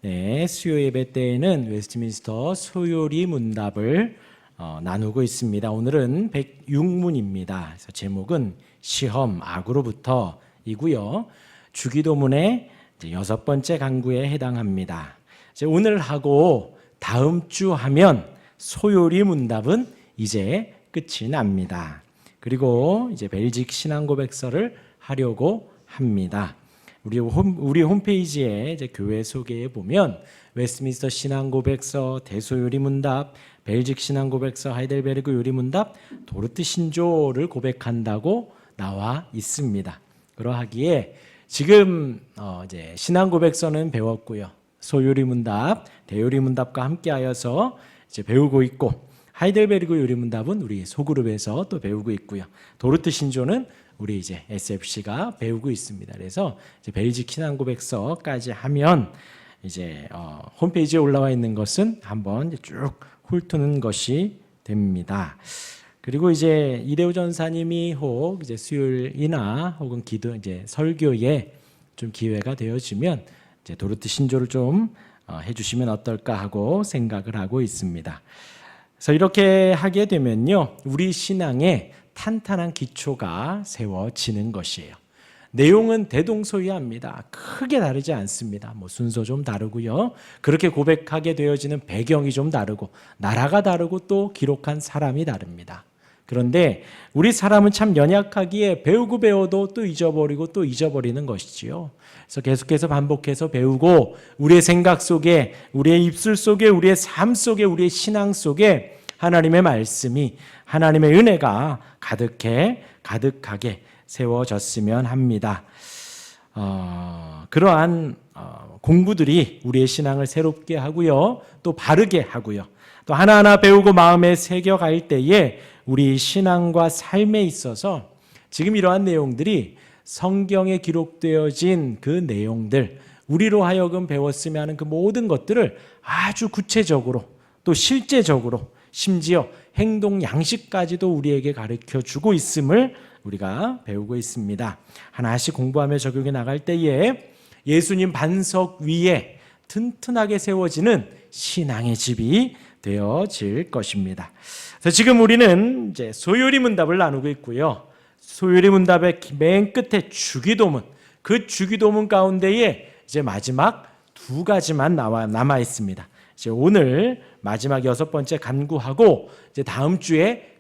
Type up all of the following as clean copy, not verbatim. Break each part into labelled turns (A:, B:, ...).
A: 네, 수요 예배 때에는 웨스트민스터 소요리 문답을 나누고 있습니다. 오늘은 106문입니다. 그래서 제목은 시험 악으로부터이고요. 주기도문의 6번째 강구에 해당합니다. 오늘 하고 다음 주 하면 소요리 문답은 이제 끝이 납니다. 그리고 이제 벨직 신앙고백서를 하려고 합니다. 우리 홈페이지에 이제 교회 소개에 보면 웨스트민스터 신앙고백서, 대소요리 문답, 벨직 신앙고백서, 하이델베르그 요리 문답, 도르트 신조를 고백한다고 나와 있습니다. 그러하기에 지금 이제 신앙고백서는 배웠고요. 소요리 문답, 대요리 문답과 함께하여서 이제 배우고 있고, 하이델베르그 요리 문답은 우리 소그룹에서 또 배우고 있고요. 도르트 신조는 우리 이제 SFC가 배우고 있습니다. 그래서 이제 벨직 신앙고백서까지 하면 이제 홈페이지에 올라와 있는 것은 한번 이제 쭉 훑는 것이 됩니다. 그리고 이제 이대호 전사님이 혹 이제 수요일이나 혹은 기도 이제 설교에 좀 기회가 되어지면 이제 도르트 신조를 좀 해주시면 어떨까 하고 생각을 하고 있습니다. 그래서 이렇게 하게 되면요, 우리 신앙에 탄탄한 기초가 세워지는 것이에요. 내용은 대동소이합니다. 크게 다르지 않습니다. 순서 좀 다르고요. 그렇게 고백하게 되어지는 배경이 좀 다르고, 나라가 다르고, 또 기록한 사람이 다릅니다. 그런데 우리 사람은 참 연약하기에 배우고 배워도 또 잊어버리고 또 잊어버리는 것이지요. 그래서 계속해서 반복해서 배우고, 우리의 생각 속에, 우리의 입술 속에, 우리의 삶 속에, 우리의 신앙 속에 하나님의 말씀이, 하나님의 은혜가 가득하게 세워졌으면 합니다. 그러한 공부들이 우리의 신앙을 새롭게 하고요, 또 바르게 하고요, 또 하나하나 배우고 마음에 새겨갈 때에 우리 신앙과 삶에 있어서 지금 이러한 내용들이 성경에 기록되어진 그 내용들, 우리로 하여금 배웠으면 하는 그 모든 것들을 아주 구체적으로, 또 실제적으로, 심지어 행동 양식까지도 우리에게 가르쳐주고 있음을 우리가 배우고 있습니다. 하나씩 공부하며 적용해 나갈 때에 예수님 반석 위에 튼튼하게 세워지는 신앙의 집이 되어질 것입니다. 그래서 지금 우리는 이제 소요리 문답을 나누고 있고요. 소요리 문답의 맨 끝에 주기도문, 그 주기도문 가운데에 이제 마지막 두 가지만 남아 있습니다. 이제 오늘 마지막 6번째 간구하고 이제 다음 주에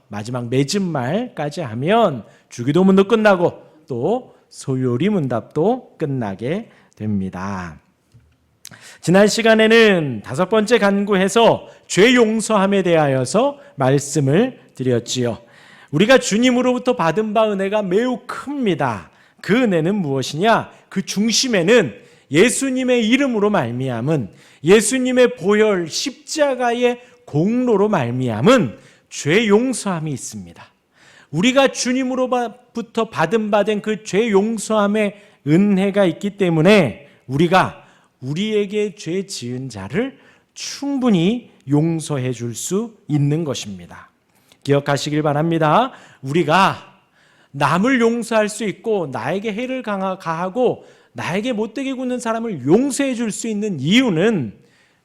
A: 마지막 맺음말까지 하면 주기도문도 끝나고 또 소요리 문답도 끝나게 됩니다. 지난 시간에는 5번째 간구해서 죄 용서함에 대하여서 말씀을 드렸지요. 우리가 주님으로부터 받은 바 은혜가 매우 큽니다. 그 은혜는 무엇이냐? 그 중심에는 예수님의 이름으로 말미암은, 예수님의 보혈 십자가의 공로로 말미암은 죄 용서함이 있습니다. 우리가 주님으로부터 받은 그 죄 용서함의 은혜가 있기 때문에 우리가 우리에게 죄 지은 자를 충분히 용서해 줄 수 있는 것입니다. 기억하시길 바랍니다. 우리가 남을 용서할 수 있고, 나에게 해를 가하고 나에게 못되게 굴는 사람을 용서해 줄 수 있는 이유는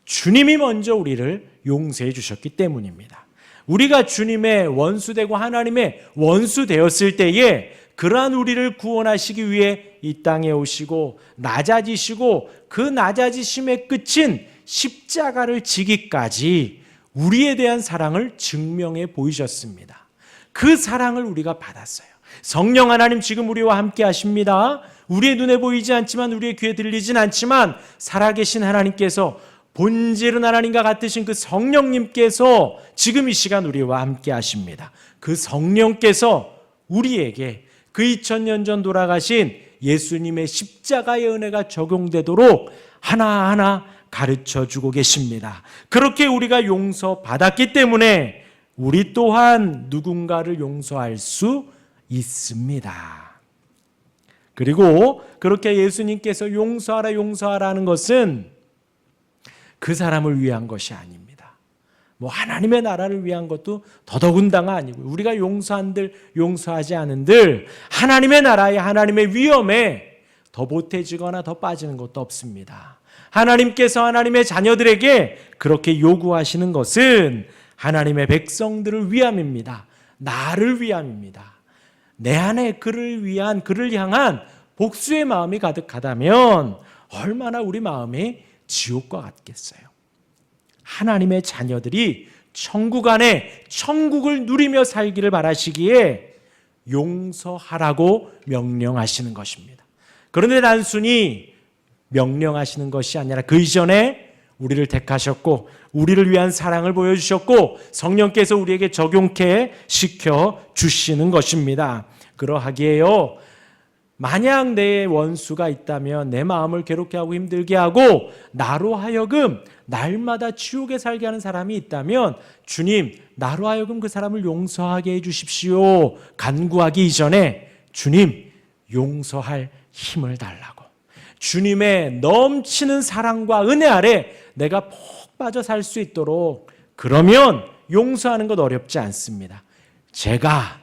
A: 주님이 먼저 우리를 용서해 주셨기 때문입니다. 우리가 주님의 원수되고 하나님의 원수되었을 때에 그러한 우리를 구원하시기 위해 이 땅에 오시고 낮아지시고, 그 낮아지심의 끝인 십자가를 지기까지 우리에 대한 사랑을 증명해 보이셨습니다. 그 사랑을 우리가 받았어요. 성령 하나님 지금 우리와 함께 하십니다. 우리의 눈에 보이지 않지만, 우리의 귀에 들리진 않지만 살아계신 하나님께서, 본질은 하나님과 같으신 그 성령님께서 지금 이 시간 우리와 함께 하십니다. 그 성령께서 우리에게 그 2000년 전 돌아가신 예수님의 십자가의 은혜가 적용되도록 하나하나 가르쳐주고 계십니다. 그렇게 우리가 용서받았기 때문에 우리 또한 누군가를 용서할 수 있습니다. 그리고 그렇게 예수님께서 용서하라 하는 것은 그 사람을 위한 것이 아닙니다. 하나님의 나라를 위한 것도 더더군다나 아니고, 우리가 용서한들 용서하지 않은들 하나님의 나라에, 하나님의 위엄에 더 보태지거나 더 빠지는 것도 없습니다. 하나님께서 하나님의 자녀들에게 그렇게 요구하시는 것은 하나님의 백성들을 위함입니다. 나를 위함입니다. 내 안에 그를 향한 복수의 마음이 가득하다면 얼마나 우리 마음이 지옥과 같겠어요. 하나님의 자녀들이 천국 안에 천국을 누리며 살기를 바라시기에 용서하라고 명령하시는 것입니다. 그런데 단순히 명령하시는 것이 아니라 그 이전에 우리를 택하셨고 우리를 위한 사랑을 보여주셨고 성령께서 우리에게 적용케 시켜주시는 것입니다. 그러하기에요, 만약 내 원수가 있다면, 내 마음을 괴롭게 하고 힘들게 하고 나로 하여금 날마다 지옥에 살게 하는 사람이 있다면 주님, 나로 하여금 그 사람을 용서하게 해주십시오 간구하기 이전에 주님, 용서할 힘을 달라고, 주님의 넘치는 사랑과 은혜 아래 내가 푹 빠져 살 수 있도록, 그러면 용서하는 것 어렵지 않습니다. 제가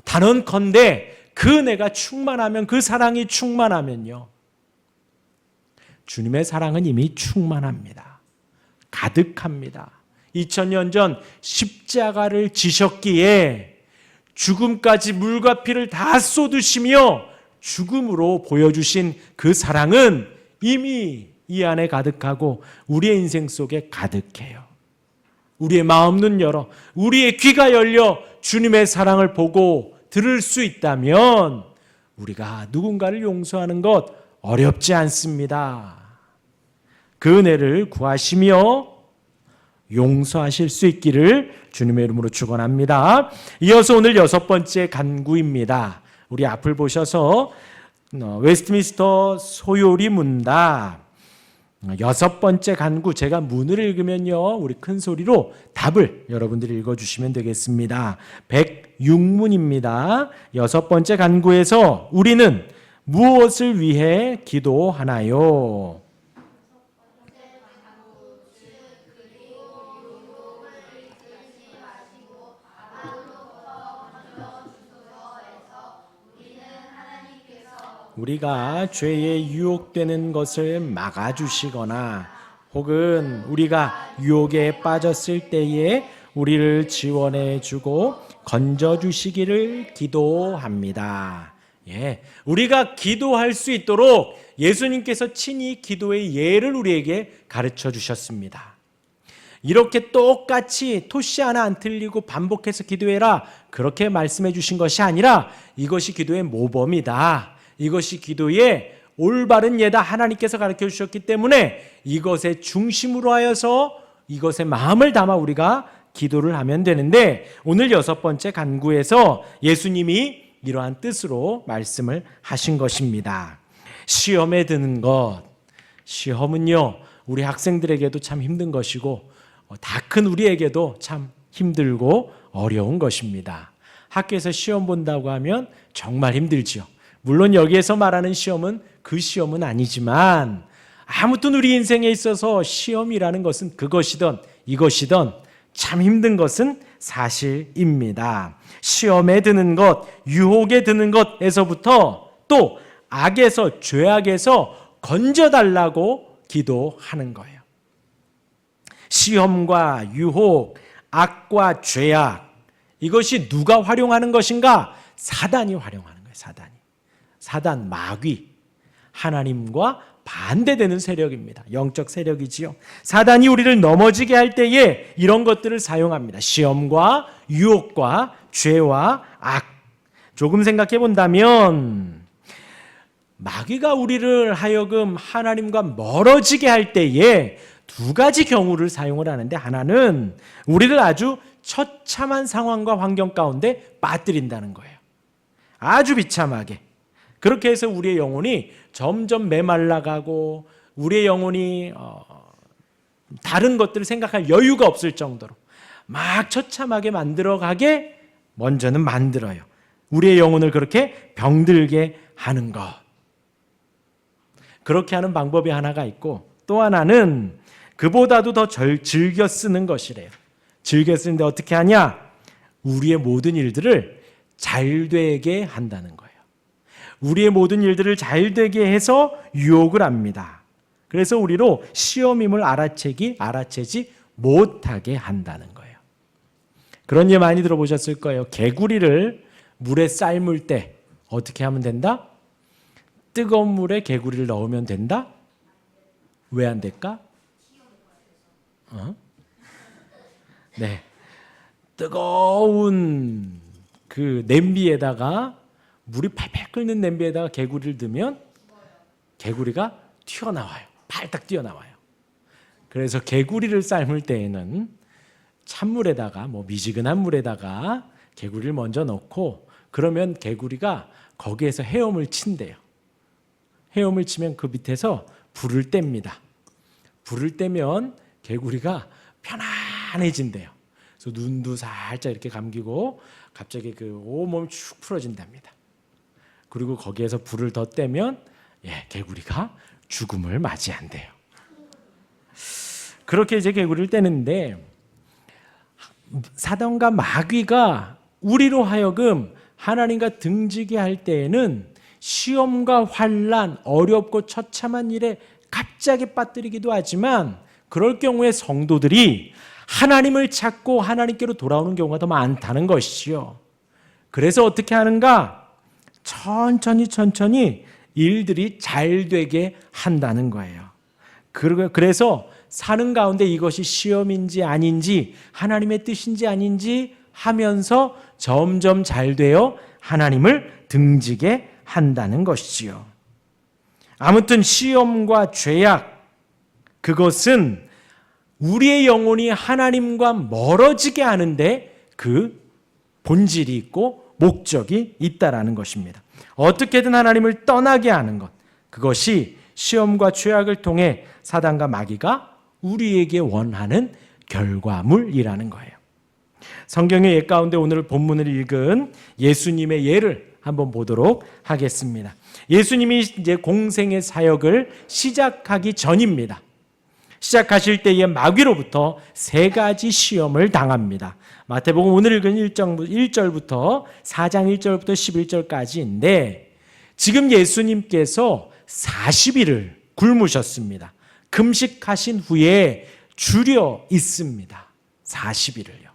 A: 단언컨대 그 은혜가 충만하면, 그 사랑이 충만하면요, 주님의 사랑은 이미 충만합니다. 가득합니다. 2000년 전 십자가를 지셨기에 죽음까지 물과 피를 다 쏟으시며 죽음으로 보여주신 그 사랑은 이미 이 안에 가득하고 우리의 인생 속에 가득해요. 우리의 마음 눈 열어, 우리의 귀가 열려 주님의 사랑을 보고 들을 수 있다면 우리가 누군가를 용서하는 것 어렵지 않습니다. 그 은혜를 구하시며 용서하실 수 있기를 주님의 이름으로 축원합니다. 이어서 오늘 6번째 간구입니다. 우리 앞을 보셔서 웨스트민스터 소요리 문답 6번째 간구, 제가 문을 읽으면요 우리 큰 소리로 답을 여러분들이 읽어주시면 되겠습니다. 106문입니다. 6번째 간구에서 우리는 무엇을 위해 기도하나요? 우리가 죄에 유혹되는 것을 막아주시거나 혹은 우리가 유혹에 빠졌을 때에 우리를 지원해 주고 건져주시기를 기도합니다. 우리가 기도할 수 있도록 예수님께서 친히 기도의 예를 우리에게 가르쳐 주셨습니다. 이렇게 똑같이 토시 하나 안 틀리고 반복해서 기도해라 그렇게 말씀해 주신 것이 아니라 이것이 기도의 모범이다, 이것이 기도의 올바른 예다 하나님께서 가르쳐 주셨기 때문에 이것의 중심으로 하여서 이것에 마음을 담아 우리가 기도를 하면 되는데, 오늘 6번째 간구에서 예수님이 이러한 뜻으로 말씀을 하신 것입니다. 시험에 드는 것, 시험은요 우리 학생들에게도 참 힘든 것이고 다 큰 우리에게도 참 힘들고 어려운 것입니다. 학교에서 시험 본다고 하면 정말 힘들죠. 물론 여기에서 말하는 시험은 그 시험은 아니지만 아무튼 우리 인생에 있어서 시험이라는 것은 그것이든 이것이든 참 힘든 것은 사실입니다. 시험에 드는 것, 유혹에 드는 것에서부터 또 악에서, 죄악에서 건져달라고 기도하는 거예요. 시험과 유혹, 악과 죄악, 이것이 누가 활용하는 것인가? 사단이 활용하는 거예요. 사단, 마귀, 하나님과 반대되는 세력입니다. 영적 세력이지요. 사단이 우리를 넘어지게 할 때에 이런 것들을 사용합니다. 시험과 유혹과 죄와 악. 조금 생각해 본다면 마귀가 우리를 하여금 하나님과 멀어지게 할 때에 두 가지 경우를 사용을 하는데, 하나는 우리를 아주 처참한 상황과 환경 가운데 빠뜨린다는 거예요. 아주 비참하게. 그렇게 해서 우리의 영혼이 점점 메말라가고 우리의 영혼이 다른 것들을 생각할 여유가 없을 정도로 막 처참하게 만들어가게 먼저는 만들어요. 우리의 영혼을 그렇게 병들게 하는 것. 그렇게 하는 방법이 하나가 있고, 또 하나는 그보다도 더 즐겨 쓰는 것이래요. 즐겨 쓰는데 어떻게 하냐? 우리의 모든 일들을 잘 되게 한다는 거예요. 우리의 모든 일들을 잘 되게 해서 유혹을 합니다. 그래서 우리로 시험임을 알아채지 못하게 한다는 거예요. 그런 예 많이 들어보셨을 거예요. 개구리를 물에 삶을 때 어떻게 하면 된다? 뜨거운 물에 개구리를 넣으면 된다? 왜 안 될까? 네, 뜨거운 그 냄비에다가 물이 팔팔 끓는 냄비에다가 개구리를 넣으면 개구리가 튀어나와요. 팔딱 뛰어나와요. 그래서 개구리를 삶을 때에는 찬물에다가 미지근한 물에다가 개구리를 먼저 넣고 그러면 개구리가 거기에서 헤엄을 친대요. 헤엄을 치면 그 밑에서 불을 뗍니다. 불을 떼면 개구리가 편안해진대요. 그래서 눈도 살짝 이렇게 감기고 갑자기 그 온몸이 축 풀어진답니다. 그리고 거기에서 불을 더 떼면 개구리가 죽음을 맞이한대요. 그렇게 이제 개구리를 떼는데 사단과 마귀가 우리로 하여금 하나님과 등지게 할 때에는 시험과 환난, 어렵고 처참한 일에 갑자기 빠뜨리기도 하지만 그럴 경우에 성도들이 하나님을 찾고 하나님께로 돌아오는 경우가 더 많다는 것이지요. 그래서 어떻게 하는가? 천천히 일들이 잘 되게 한다는 거예요. 그래서 사는 가운데 이것이 시험인지 아닌지 하나님의 뜻인지 아닌지 하면서 점점 잘 되어 하나님을 등지게 한다는 것이지요. 아무튼 시험과 죄악, 그것은 우리의 영혼이 하나님과 멀어지게 하는데 그 본질이 있고 목적이 있다라는 것입니다. 어떻게든 하나님을 떠나게 하는 것, 그것이 시험과 죄악을 통해 사단과 마귀가 우리에게 원하는 결과물이라는 거예요. 성경의 옛 가운데 오늘 본문을 읽은 예수님의 예를 한번 보도록 하겠습니다. 예수님이 이제 공생의 사역을 시작하기 전입니다. 시작하실 때에 마귀로부터 3가지 시험을 당합니다. 마태복음 오늘 읽은 1절부터 4장 1절부터 11절까지인데 지금 예수님께서 40일을 굶으셨습니다. 금식하신 후에 줄여 있습니다. 40일을요.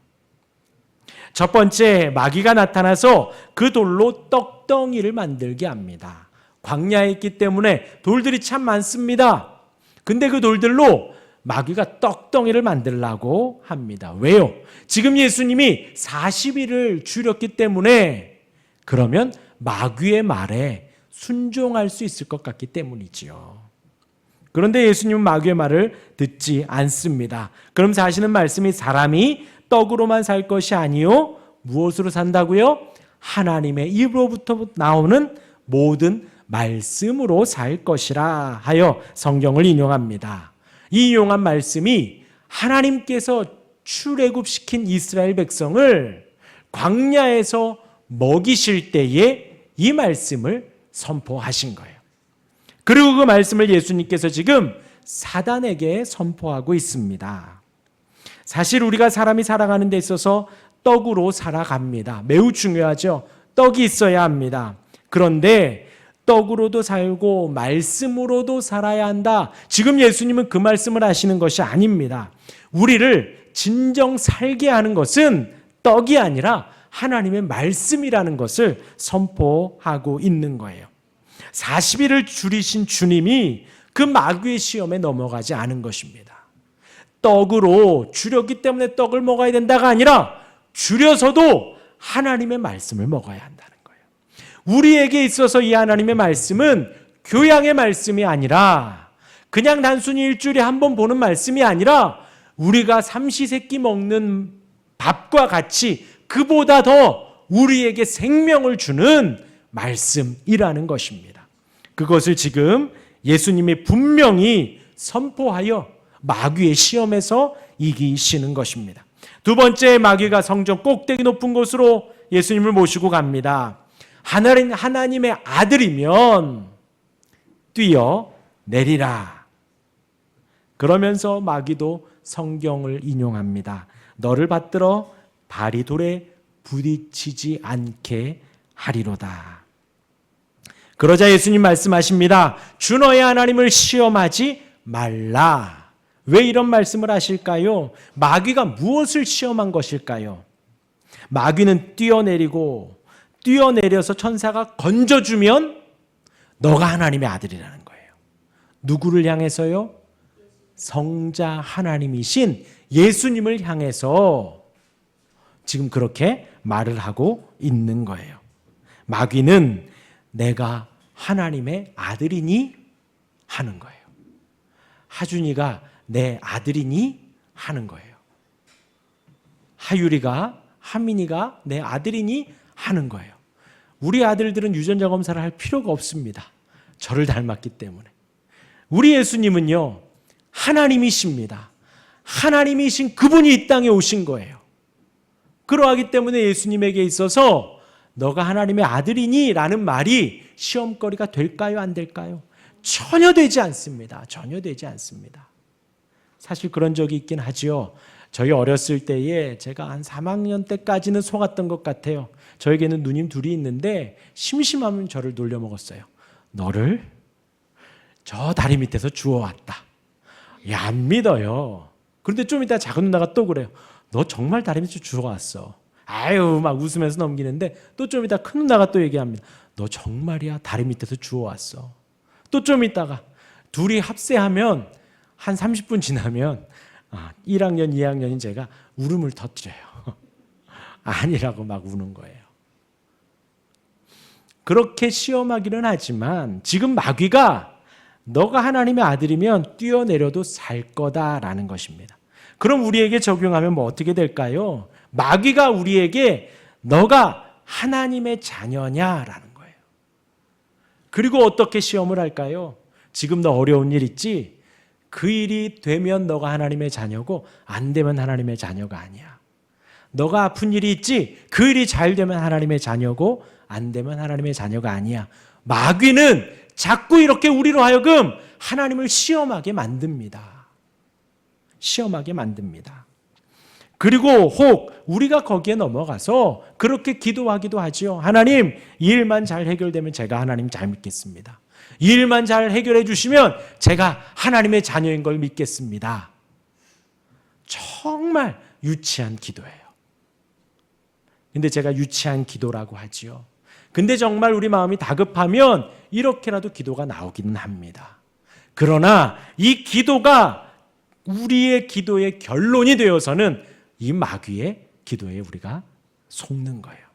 A: 첫 번째, 마귀가 나타나서 그 돌로 떡덩이를 만들게 합니다. 광야에 있기 때문에 돌들이 참 많습니다. 근데 그 돌들로 마귀가 떡덩이를 만들려고 합니다. 왜요? 지금 예수님이 40일을 줄였기 때문에 그러면 마귀의 말에 순종할 수 있을 것 같기 때문이지요. 그런데 예수님은 마귀의 말을 듣지 않습니다. 그럼 하시는 말씀이 사람이 떡으로만 살 것이 아니요 무엇으로 산다고요? 하나님의 입으로부터 나오는 모든 말씀으로 살 것이라 하여 성경을 인용합니다. 이 인용한 말씀이 하나님께서 출애굽시킨 이스라엘 백성을 광야에서 먹이실 때에 이 말씀을 선포하신 거예요. 그리고 그 말씀을 예수님께서 지금 사단에게 선포하고 있습니다. 사실 우리가 사람이 살아가는 데 있어서 떡으로 살아갑니다. 매우 중요하죠. 떡이 있어야 합니다. 그런데 떡으로도 살고 말씀으로도 살아야 한다. 지금 예수님은 그 말씀을 하시는 것이 아닙니다. 우리를 진정 살게 하는 것은 떡이 아니라 하나님의 말씀이라는 것을 선포하고 있는 거예요. 40일을 줄이신 주님이 그 마귀의 시험에 넘어가지 않은 것입니다. 떡으로 줄였기 때문에 떡을 먹어야 된다가 아니라 줄여서도 하나님의 말씀을 먹어야 한다는 거예요. 우리에게 있어서 이 하나님의 말씀은 교양의 말씀이 아니라 그냥 단순히 일주일에 한 번 보는 말씀이 아니라 우리가 삼시세끼 먹는 밥과 같이 그보다 더 우리에게 생명을 주는 말씀이라는 것입니다. 그것을 지금 예수님이 분명히 선포하여 마귀의 시험에서 이기시는 것입니다. 두 번째, 마귀가 성전 꼭대기 높은 곳으로 예수님을 모시고 갑니다. 하나님의 아들이면 뛰어내리라. 그러면서 마귀도 성경을 인용합니다. 너를 받들어 발이 돌에 부딪히지 않게 하리로다. 그러자 예수님 말씀하십니다. 주 너의 하나님을 시험하지 말라. 왜 이런 말씀을 하실까요? 마귀가 무엇을 시험한 것일까요? 마귀는 뛰어내려서 천사가 건져주면 너가 하나님의 아들이라는 거예요. 누구를 향해서요? 성자 하나님이신 예수님을 향해서 지금 그렇게 말을 하고 있는 거예요. 마귀는 내가 하나님의 아들이니 하는 거예요. 하준이가 내 아들이니 하는 거예요. 하율이가, 하민이가 내 아들이니 하는 거예요. 우리 아들들은 유전자 검사를 할 필요가 없습니다. 저를 닮았기 때문에. 우리 예수님은요, 하나님이십니다. 하나님이신 그분이 이 땅에 오신 거예요. 그러하기 때문에 예수님에게 있어서 너가 하나님의 아들이니? 라는 말이 시험거리가 될까요? 안 될까요? 전혀 되지 않습니다. 전혀 되지 않습니다. 사실 그런 적이 있긴 하죠. 저희 어렸을 때에 제가 한 3학년 때까지는 속았던 것 같아요. 저에게는 누님 둘이 있는데 심심하면 저를 놀려먹었어요. 너를 저 다리 밑에서 주워왔다. 야, 안 믿어요. 그런데 좀 이따 작은 누나가 또 그래요. 너 정말 다리 밑에서 주워왔어. 아유, 막 웃으면서 넘기는데 또 좀 이따 큰 누나가 또 얘기합니다. 너 정말이야, 다리 밑에서 주워왔어. 또 좀 이따가 둘이 합세하면 한 30분 지나면 1학년, 2학년인 제가 울음을 터뜨려요. 아니라고 막 우는 거예요. 그렇게 시험하기는 하지만 지금 마귀가 너가 하나님의 아들이면 뛰어내려도 살 거다라는 것입니다. 그럼 우리에게 적용하면 뭐 어떻게 될까요? 마귀가 우리에게 너가 하나님의 자녀냐라는 거예요. 그리고 어떻게 시험을 할까요? 지금 너 어려운 일 있지? 그 일이 되면 너가 하나님의 자녀고 안 되면 하나님의 자녀가 아니야. 너가 아픈 일이 있지? 그 일이 잘 되면 하나님의 자녀고 안 되면 하나님의 자녀가 아니야. 마귀는 자꾸 이렇게 우리로 하여금 하나님을 시험하게 만듭니다. 시험하게 만듭니다. 그리고 혹 우리가 거기에 넘어가서 그렇게 기도하기도 하죠. 하나님, 이 일만 잘 해결되면 제가 하나님 잘 믿겠습니다. 이 일만 잘 해결해 주시면 제가 하나님의 자녀인 걸 믿겠습니다. 정말 유치한 기도예요. 근데 제가 유치한 기도라고 하지요. 근데 정말 우리 마음이 다급하면 이렇게라도 기도가 나오기는 합니다. 그러나 이 기도가 우리의 기도의 결론이 되어서는 이 마귀의 기도에 우리가 속는 거예요.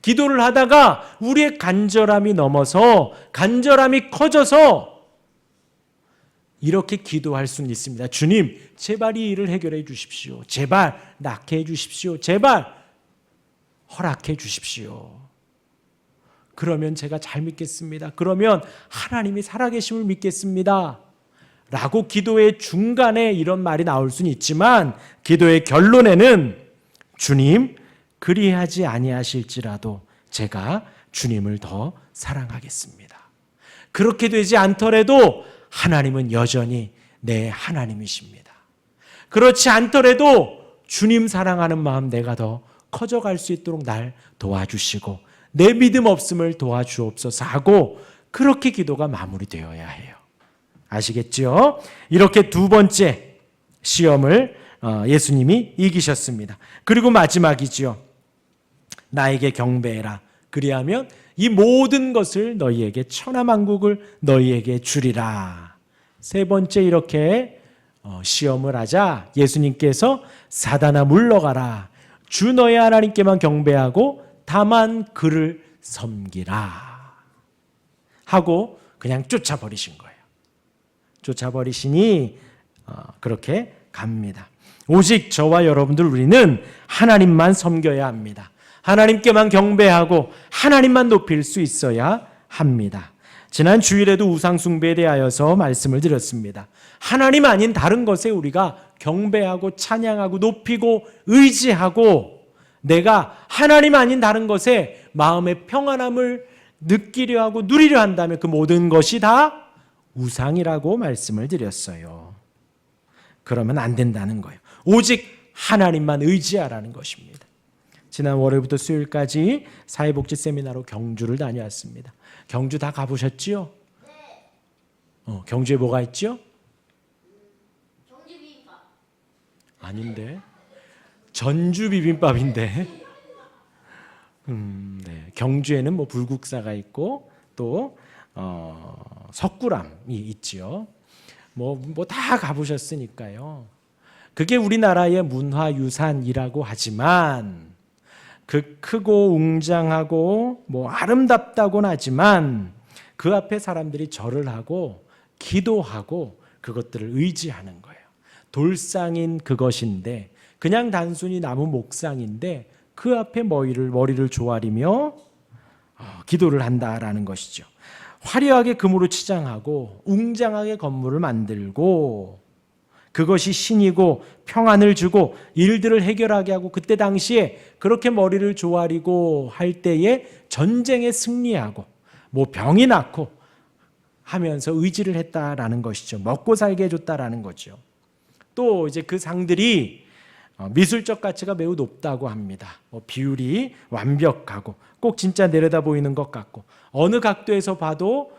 A: 기도를 하다가 우리의 간절함이 넘어서 간절함이 커져서 이렇게 기도할 수는 있습니다. 주님, 제발 이 일을 해결해 주십시오. 제발 낫게 해 주십시오. 제발 허락해 주십시오. 그러면 제가 잘 믿겠습니다. 그러면 하나님이 살아계심을 믿겠습니다. 라고 기도의 중간에 이런 말이 나올 수는 있지만 기도의 결론에는 주님, 그리하지 아니하실지라도 제가 주님을 더 사랑하겠습니다. 그렇게 되지 않더라도 하나님은 여전히 내 하나님이십니다. 그렇지 않더라도 주님 사랑하는 마음 내가 더 커져갈 수 있도록 날 도와주시고 내 믿음 없음을 도와주옵소서 하고 그렇게 기도가 마무리되어야 해요. 아시겠죠? 이렇게 두 번째 시험을 예수님이 이기셨습니다. 그리고 마지막이지요. 나에게 경배해라. 그리하면 이 모든 것을 너희에게 천하만국을 너희에게 주리라. 세 번째 이렇게 시험을 하자 예수님께서 사단아 물러가라. 주 너희 하나님께만 경배하고 다만 그를 섬기라. 하고 그냥 쫓아버리신 거예요. 쫓아버리시니 그렇게 갑니다. 오직 저와 여러분들 우리는 하나님만 섬겨야 합니다. 하나님께만 경배하고 하나님만 높일 수 있어야 합니다. 지난 주일에도 우상숭배에 대하여서 말씀을 드렸습니다. 하나님 아닌 다른 것에 우리가 경배하고 찬양하고 높이고 의지하고 내가 하나님 아닌 다른 것에 마음의 평안함을 느끼려 하고 누리려 한다면 그 모든 것이 다 우상이라고 말씀을 드렸어요. 그러면 안 된다는 거예요. 오직 하나님만 의지하라는 것입니다. 지난 월요일부터 수요일까지 사회복지 세미나로 경주를 다녀왔습니다. 경주 다 가보셨지요? 경주에 뭐가 있죠? 아닌데 전주 비빔밥인데. 네. 경주에는 뭐 불국사가 있고 또 석굴암이 있지요. 뭐 다 가보셨으니까요. 그게 우리나라의 문화유산이라고 하지만 그 크고 웅장하고 뭐 아름답다고는 하지만 그 앞에 사람들이 절을 하고 기도하고 그것들을 의지하는 거예요. 돌상인 그것인데 그냥 단순히 나무 목상인데 그 앞에 머리를 조아리며 기도를 한다라는 것이죠. 화려하게 금으로 치장하고 웅장하게 건물을 만들고 그것이 신이고 평안을 주고 일들을 해결하게 하고 그때 당시에 그렇게 머리를 조아리고 할 때에 전쟁에 승리하고 뭐 병이 낫고 하면서 의지를 했다라는 것이죠. 먹고 살게 해줬다라는 거죠. 또 이제 그 상들이 미술적 가치가 매우 높다고 합니다. 비율이 완벽하고 꼭 진짜 내려다 보이는 것 같고 어느 각도에서 봐도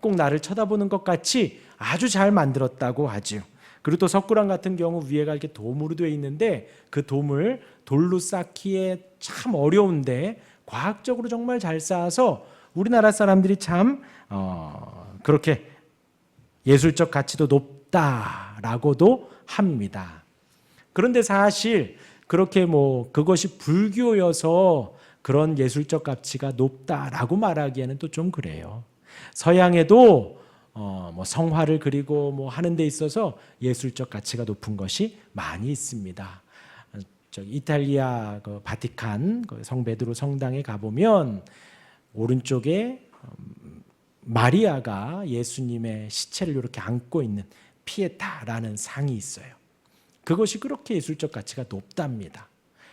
A: 꼭 나를 쳐다보는 것 같이 아주 잘 만들었다고 하지요. 그리고 또 석굴암 같은 경우 위에가 이렇게 도무로 되어 있는데 그 도물 돌로 쌓기에 참 어려운데 과학적으로 정말 잘 쌓아서 우리나라 사람들이 참 그렇게 예술적 가치도 높다라고도 합니다. 그런데 사실 그렇게 뭐 그것이 불교여서 그런 예술적 가치가 높다라고 말하기에는 또 좀 그래요. 서양에도 뭐 성화를 그리고 뭐 하는 데 있어서 예술적 가치가 높은 것이 많이 있습니다. 이탈리아 그 바티칸 그 성 베드로 성당에 가보면 오른쪽에 마리아가 예수님의 시체를 이렇게 안고 있는 피에타라는 상이 있어요. 그것이 그렇게 예술적 가치가 높답니다.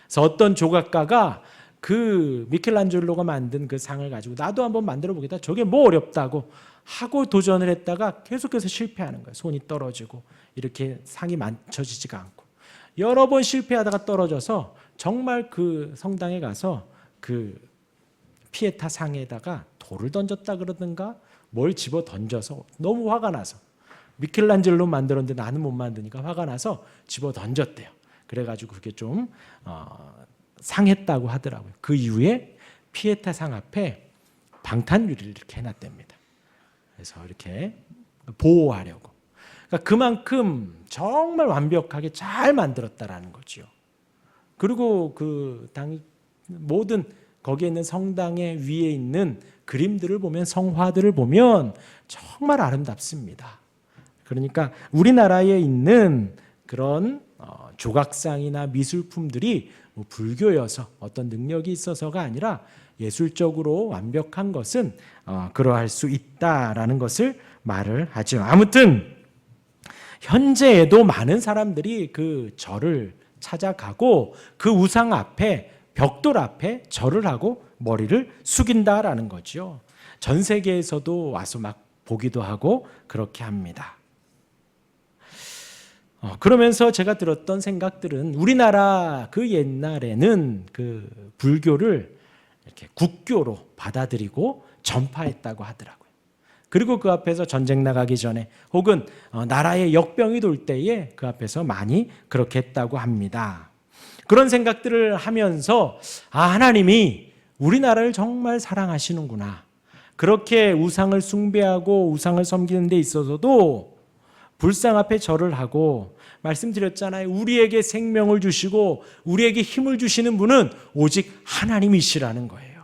A: 그래서 어떤 조각가가 그 미켈란젤로가 만든 그 상을 가지고 나도 한번 만들어 보겠다. 저게 뭐 어렵다고 하고 도전을 했다가 계속해서 실패하는 거예요. 손이 떨어지고 이렇게 상이 맞춰지지가 않고 여러 번 실패하다가 떨어져서 정말 그 성당에 가서 그 피에타 상에다가 돌을 던졌다 그러든가 뭘 집어 던져서 너무 화가 나서 미켈란젤로 만들었는데 나는 못 만드니까 화가 나서 집어 던졌대요. 그래가지고 그게 좀 상했다고 하더라고요. 그 이후에 피에타 상 앞에 방탄 유리를 이렇게 해놨답니다. 그래서 이렇게 보호하려고. 그러니까 그만큼 정말 완벽하게 잘 만들었다라는 거죠. 그리고 그 모든 거기에 있는 성당의 위에 있는 그림들을 보면 성화들을 보면 정말 아름답습니다. 그러니까 우리나라에 있는 그런 조각상이나 미술품들이 불교여서 어떤 능력이 있어서가 아니라 예술적으로 완벽한 것은 그러할 수 있다라는 것을 말을 하죠. 아무튼 현재에도 많은 사람들이 그 절을 찾아가고 그 우상 앞에 벽돌 앞에 절을 하고 머리를 숙인다라는 거죠. 전 세계에서도 와서 막 보기도 하고 그렇게 합니다. 그러면서 제가 들었던 생각들은 우리나라 그 옛날에는 그 불교를 이렇게 국교로 받아들이고 전파했다고 하더라고요. 그리고 그 앞에서 전쟁 나가기 전에 혹은 나라의 역병이 돌 때에 그 앞에서 많이 그렇게 했다고 합니다. 그런 생각들을 하면서 하나님이 우리나라를 정말 사랑하시는구나. 그렇게 우상을 숭배하고 우상을 섬기는 데 있어서도 불상 앞에 절을 하고 말씀드렸잖아요. 우리에게 생명을 주시고 우리에게 힘을 주시는 분은 오직 하나님이시라는 거예요.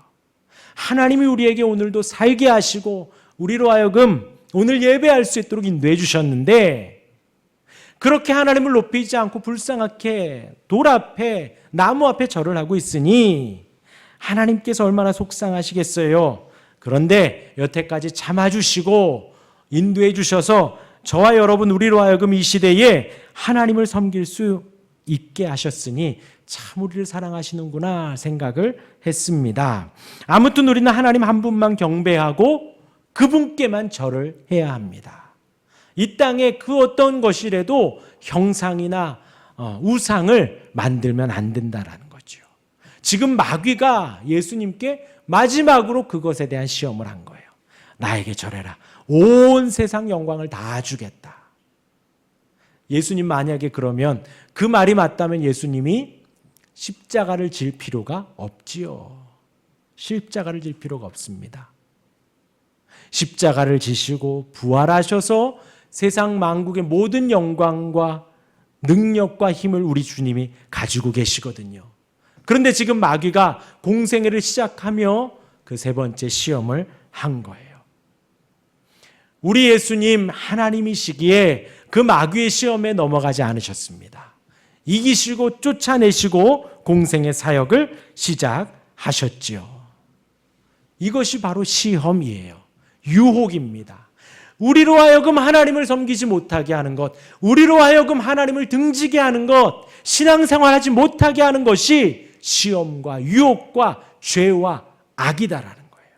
A: 하나님이 우리에게 오늘도 살게 하시고 우리로 하여금 오늘 예배할 수 있도록 인도해 주셨는데 그렇게 하나님을 높이지 않고 불쌍하게 돌 앞에 나무 앞에 절을 하고 있으니 하나님께서 얼마나 속상하시겠어요. 그런데 여태까지 참아주시고 인도해 주셔서 저와 여러분 우리로 하여금 이 시대에 하나님을 섬길 수 있게 하셨으니 참 우리를 사랑하시는구나 생각을 했습니다. 아무튼 우리는 하나님 한 분만 경배하고 그분께만 절을 해야 합니다. 이 땅에 그 어떤 것이라도 형상이나 우상을 만들면 안 된다라는 거죠. 지금 마귀가 예수님께 마지막으로 그것에 대한 시험을 한 거예요. 나에게 절해라. 온 세상 영광을 다 주겠다. 예수님 만약에 그러면 그 말이 맞다면 예수님이 십자가를 질 필요가 없지요. 십자가를 질 필요가 없습니다. 십자가를 지시고 부활하셔서 세상 만국의 모든 영광과 능력과 힘을 우리 주님이 가지고 계시거든요. 그런데 지금 마귀가 공생애를 시작하며 그 세 번째 시험을 한 거예요. 우리 예수님 하나님이시기에 그 마귀의 시험에 넘어가지 않으셨습니다. 이기시고 쫓아내시고 공생의 사역을 시작하셨지요. 이것이 바로 시험이에요. 유혹입니다. 우리로 하여금 하나님을 섬기지 못하게 하는 것, 우리로 하여금 하나님을 등지게 하는 것, 신앙생활하지 못하게 하는 것이 시험과 유혹과 죄와 악이다라는 거예요.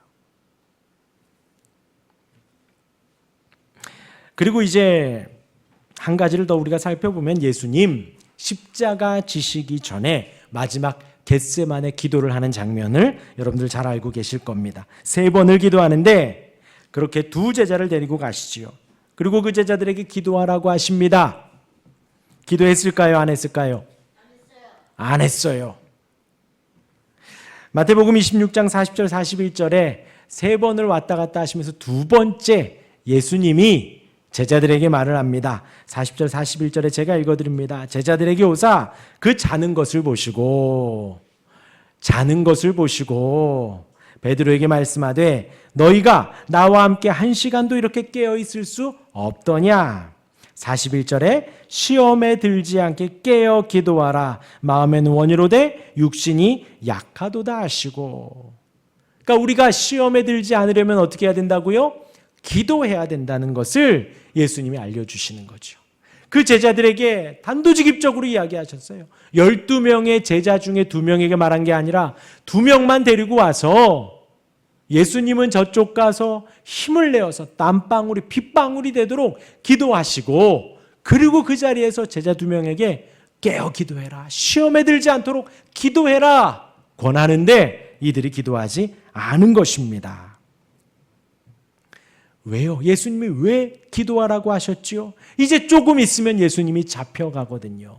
A: 그리고 이제 한 가지를 더 우리가 살펴보면 예수님 십자가 지시기 전에 마지막 겟세마네 기도를 하는 장면을 여러분들 잘 알고 계실 겁니다. 3번을 기도하는데 그렇게 2 제자를 데리고 가시지요. 그리고 그 제자들에게 기도하라고 하십니다. 기도했을까요? 안 했을까요? 안 했어요. 마태복음 26장 40절 41절에 3번을 왔다 갔다 하시면서 2번째 예수님이 제자들에게 말을 합니다. 40절 41절에 제가 읽어드립니다. 제자들에게 오사 그 자는 것을 보시고 베드로에게 말씀하되 너희가 나와 함께 1시간도 이렇게 깨어 있을 수 없더냐. 41절에 시험에 들지 않게 깨어 기도하라. 마음에는 원이로되 육신이 약하도다 하시고. 그러니까 우리가 시험에 들지 않으려면 어떻게 해야 된다고요? 기도해야 된다는 것을 예수님이 알려주시는 거죠. 그 제자들에게 단도직입적으로 이야기하셨어요. 12명의 제자 중에 2명에게 말한 게 아니라 2명만 데리고 와서 예수님은 저쪽 가서 힘을 내어서 땀방울이 핏방울이 되도록 기도하시고 그리고 그 자리에서 제자 2명에게 깨어 기도해라. 시험에 들지 않도록 기도해라. 권하는데 이들이 기도하지 않은 것입니다. 왜요? 예수님이 왜 기도하라고 하셨지요? 이제 조금 있으면 예수님이 잡혀가거든요.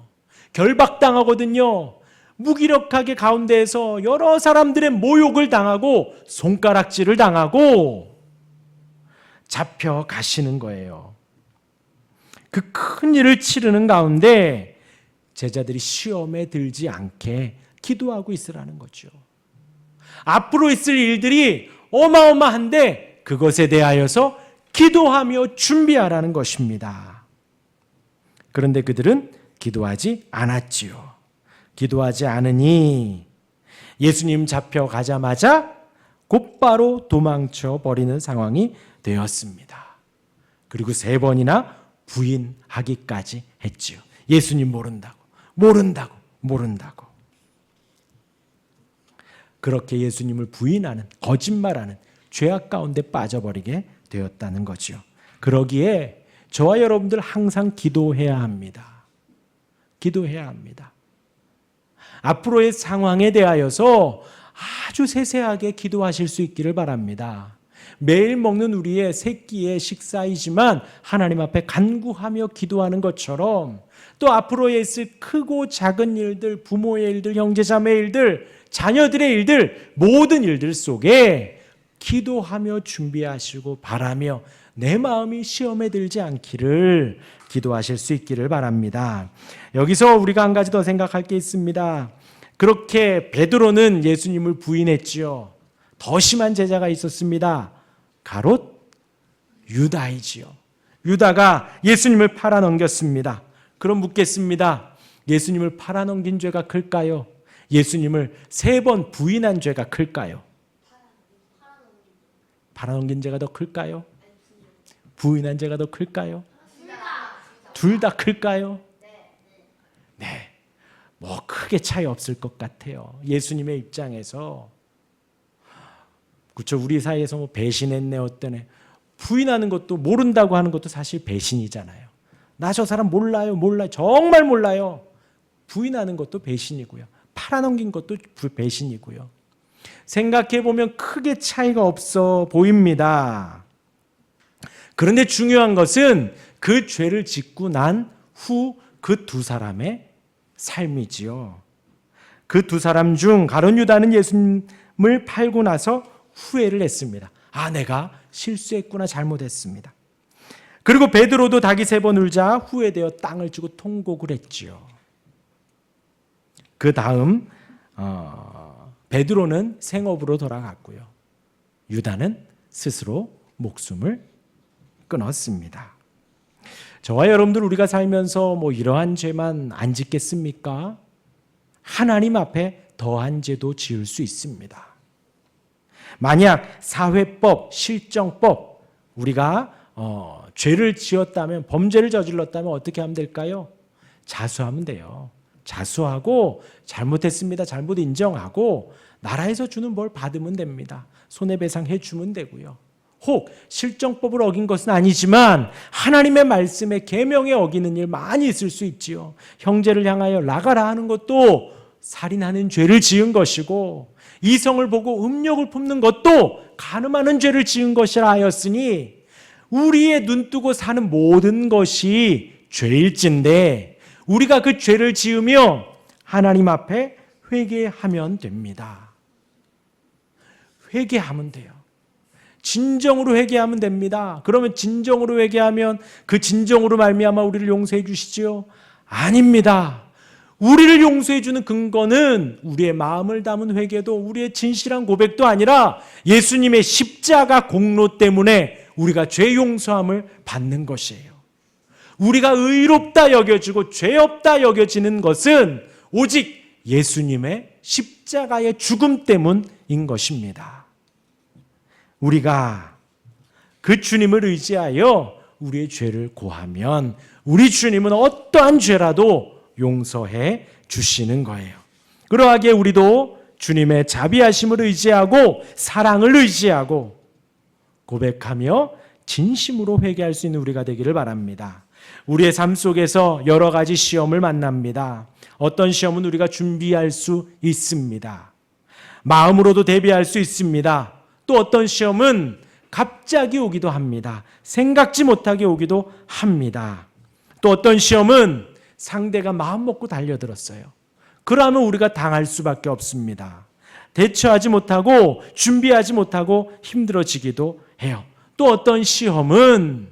A: 결박당하거든요. 무기력하게 가운데에서 여러 사람들의 모욕을 당하고 손가락질을 당하고 잡혀가시는 거예요. 그 큰 일을 치르는 가운데 제자들이 시험에 들지 않게 기도하고 있으라는 거죠. 앞으로 있을 일들이 어마어마한데 그것에 대하여서 기도하며 준비하라는 것입니다. 그런데 그들은 기도하지 않았지요. 기도하지 않으니 예수님 잡혀가자마자 곧바로 도망쳐 버리는 상황이 되었습니다. 그리고 3번이나 부인하기까지 했지요. 예수님 모른다고. 그렇게 예수님을 부인하는, 거짓말하는 죄악 가운데 빠져버리게 되었다는 거죠. 그러기에 저와 여러분들 항상 기도해야 합니다. 기도해야 합니다. 앞으로의 상황에 대하여서 아주 세세하게 기도하실 수 있기를 바랍니다. 매일 먹는 우리의 세 끼의 식사이지만 하나님 앞에 간구하며 기도하는 것처럼 또 앞으로에 있을 크고 작은 일들, 부모의 일들, 형제자매의 일들, 자녀들의 일들, 모든 일들 속에 기도하며 준비하시고 바라며 내 마음이 시험에 들지 않기를 기도하실 수 있기를 바랍니다. 여기서 우리가 한 가지 더 생각할 게 있습니다. 그렇게 베드로는 예수님을 부인했지요. 더 심한 제자가 있었습니다. 가롯 유다이지요. 유다가 예수님을 팔아넘겼습니다. 그럼 묻겠습니다. 예수님을 팔아넘긴 죄가 클까요? 예수님을 3번 부인한 죄가 클까요? 팔아넘긴 죄가 더 클까요? 부인한 죄가 더 클까요? 둘 다 클까요? 네. 뭐 크게 차이 없을 것 같아요. 예수님의 입장에서. 그렇죠. 우리 사이에서 뭐 배신했네 어떠네. 부인하는 것도 모른다고 하는 것도 사실 배신이잖아요. 나 저 사람 몰라요. 정말 몰라요. 부인하는 것도 배신이고요. 팔아넘긴 것도 배신이고요. 생각해보면 크게 차이가 없어 보입니다. 그런데 중요한 것은 그 죄를 짓고 난 후 그 두 사람의 삶이지요. 그 두 사람 중 가룟 유다는 예수님을 팔고 나서 후회를 했습니다. 내가 실수했구나, 잘못했습니다. 그리고 베드로도 닭이 3번 울자 후회되어 땅을 치고 통곡을 했지요. 그 다음 베드로는 생업으로 돌아갔고요. 유다는 스스로 목숨을 끊었습니다. 저와 여러분들, 우리가 살면서 이러한 죄만 안 짓겠습니까? 하나님 앞에 더한 죄도 지을 수 있습니다. 만약 사회법, 실정법, 우리가 죄를 지었다면, 범죄를 저질렀다면 어떻게 하면 될까요? 자수하면 돼요. 자수하고 잘못했습니다, 잘못 인정하고 나라에서 주는 뭘 받으면 됩니다. 손해배상해 주면 되고요. 혹 실정법을 어긴 것은 아니지만 하나님의 말씀에 계명에 어기는 일 많이 있을 수 있지요. 형제를 향하여 나가라 하는 것도 살인하는 죄를 지은 것이고, 이성을 보고 음욕을 품는 것도 간음하는 죄를 지은 것이라 하였으니 우리의 눈뜨고 사는 모든 것이 죄일진데 우리가 그 죄를 지으며 하나님 앞에 회개하면 됩니다. 회개하면 돼요. 진정으로 회개하면 됩니다. 그러면 진정으로 회개하면 그 진정으로 말미암아 우리를 용서해 주시지요? 아닙니다. 우리를 용서해 주는 근거는 우리의 마음을 담은 회개도, 우리의 진실한 고백도 아니라 예수님의 십자가 공로 때문에 우리가 죄 용서함을 받는 것이에요. 우리가 의롭다 여겨지고 죄 없다 여겨지는 것은 오직 예수님의 십자가의 죽음 때문인 것입니다. 우리가 그 주님을 의지하여 우리의 죄를 고하면 우리 주님은 어떠한 죄라도 용서해 주시는 거예요. 그러하기에 우리도 주님의 자비하심을 의지하고 사랑을 의지하고 고백하며 진심으로 회개할 수 있는 우리가 되기를 바랍니다. 우리의 삶 속에서 여러 가지 시험을 만납니다. 어떤 시험은 우리가 준비할 수 있습니다. 마음으로도 대비할 수 있습니다. 또 어떤 시험은 갑자기 오기도 합니다. 생각지 못하게 오기도 합니다. 또 어떤 시험은 상대가 마음 먹고 달려들었어요. 그러면 우리가 당할 수밖에 없습니다. 대처하지 못하고 준비하지 못하고 힘들어지기도 해요. 또 어떤 시험은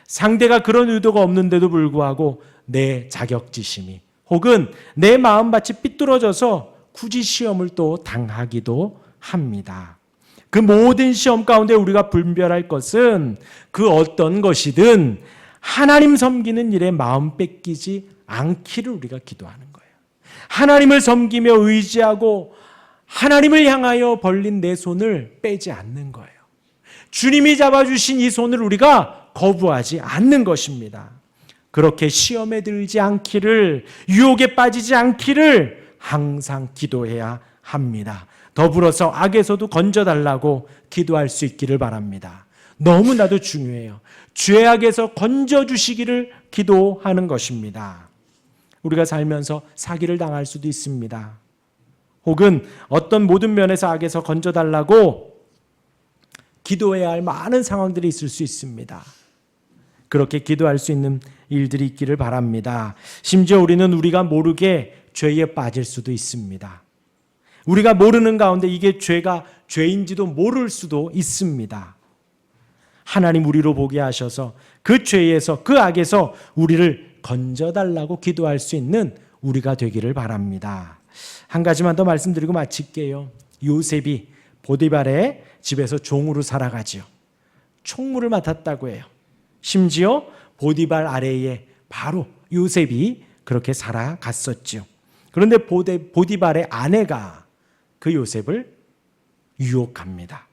A: 상대가 그런 의도가 없는데도 불구하고 내 자격지심이 혹은 내 마음밭이 삐뚤어져서 굳이 시험을 또 당하기도 합니다. 그 모든 시험 가운데 우리가 분별할 것은 그 어떤 것이든 하나님 섬기는 일에 마음 뺏기지 않기를 우리가 기도하는 거예요. 하나님을 섬기며 의지하고 하나님을 향하여 벌린 내 손을 빼지 않는 거예요. 주님이 잡아주신 이 손을 우리가 거부하지 않는 것입니다. 그렇게 시험에 들지 않기를, 유혹에 빠지지 않기를 항상 기도해야 합니다. 더불어서 악에서도 건져달라고 기도할 수 있기를 바랍니다. 너무나도 중요해요. 죄악에서 건져주시기를 기도하는 것입니다. 우리가 살면서 사기를 당할 수도 있습니다. 혹은 어떤 모든 면에서 악에서 건져달라고 기도해야 할 많은 상황들이 있을 수 있습니다. 그렇게 기도할 수 있는 일들이 있기를 바랍니다. 심지어 우리는 우리가 모르게 죄에 빠질 수도 있습니다. 우리가 모르는 가운데 이게 죄가 죄인지도 모를 수도 있습니다. 하나님 우리로 보게 하셔서 그 죄에서, 그 악에서 우리를 건져달라고 기도할 수 있는 우리가 되기를 바랍니다. 한 가지만 더 말씀드리고 마칠게요. 요셉이 보디발의 집에서 종으로 살아가지요. 총무를 맡았다고 해요. 심지어 보디발 아래에 바로 요셉이 그렇게 살아갔었죠. 그런데 보디발의 아내가 그 요셉을 유혹합니다.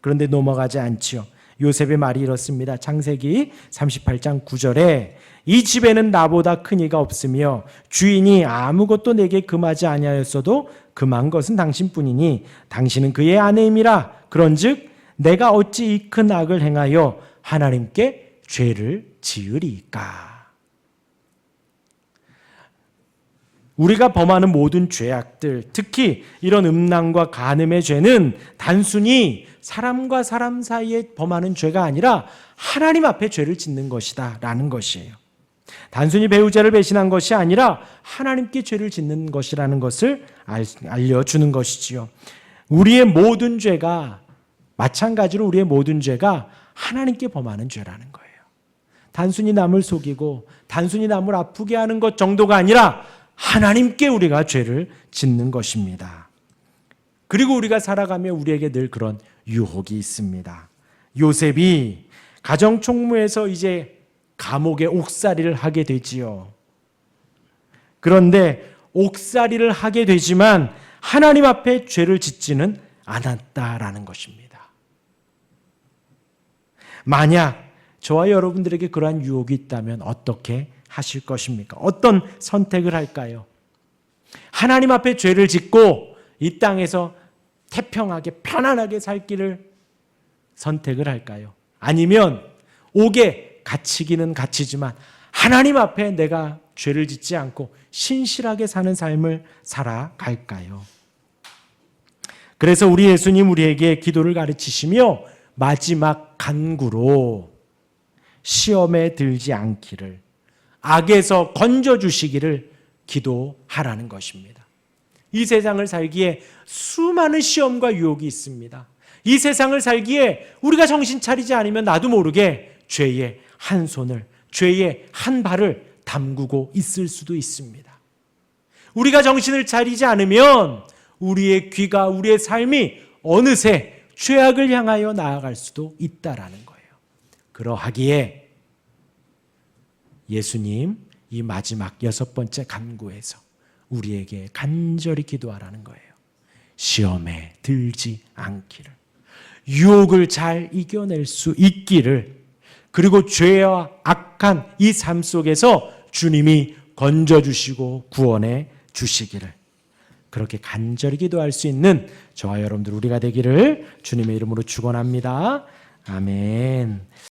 A: 그런데 넘어가지 않지요. 요셉의 말이 이렇습니다. 창세기 38장 9절에 이 집에는 나보다 큰 이가 없으며 주인이 아무것도 내게 금하지 아니하였어도 금한 것은 당신뿐이니 당신은 그의 아내임이라. 그런즉 내가 어찌 이 큰 악을 행하여 하나님께 죄를 지으리까. 우리가 범하는 모든 죄악들, 특히 이런 음란과 간음의 죄는 단순히 사람과 사람 사이에 범하는 죄가 아니라 하나님 앞에 죄를 짓는 것이다 라는 것이에요. 단순히 배우자를 배신한 것이 아니라 하나님께 죄를 짓는 것이라는 것을 알려주는 것이지요. 우리의 모든 죄가, 마찬가지로 우리의 모든 죄가 하나님께 범하는 죄라는 거예요. 단순히 남을 속이고 단순히 남을 아프게 하는 것 정도가 아니라 하나님께 우리가 죄를 짓는 것입니다. 그리고 우리가 살아가며 우리에게 늘 그런 유혹이 있습니다. 요셉이 가정총무에서 이제 감옥에 옥살이를 하게 되지요. 그런데 옥살이를 하게 되지만 하나님 앞에 죄를 짓지는 않았다라는 것입니다. 만약 저와 여러분들에게 그러한 유혹이 있다면 어떻게 하실 것입니까? 어떤 선택을 할까요? 하나님 앞에 죄를 짓고 이 땅에서 태평하게 편안하게 살 길을 선택을 할까요? 아니면 옥에 갇히기는 갇히지만 하나님 앞에 내가 죄를 짓지 않고 신실하게 사는 삶을 살아갈까요? 그래서 우리 예수님 우리에게 기도를 가르치시며 마지막 간구로 시험에 들지 않기를, 악에서 건져주시기를 기도하라는 것입니다. 이 세상을 살기에 수많은 시험과 유혹이 있습니다. 이 세상을 살기에 우리가 정신 차리지 않으면 나도 모르게 죄의 한 손을, 죄의 한 발을 담그고 있을 수도 있습니다. 우리가 정신을 차리지 않으면 우리의 귀가, 우리의 삶이 어느새 죄악을 향하여 나아갈 수도 있다라는 거예요. 그러하기에 예수님 이 마지막 6번째 간구에서 우리에게 간절히 기도하라는 거예요. 시험에 들지 않기를, 유혹을 잘 이겨낼 수 있기를, 그리고 죄와 악한 이 삶 속에서 주님이 건져주시고 구원해 주시기를, 그렇게 간절히 기도할 수 있는 저와 여러분들 우리가 되기를 주님의 이름으로 축원합니다. 아멘.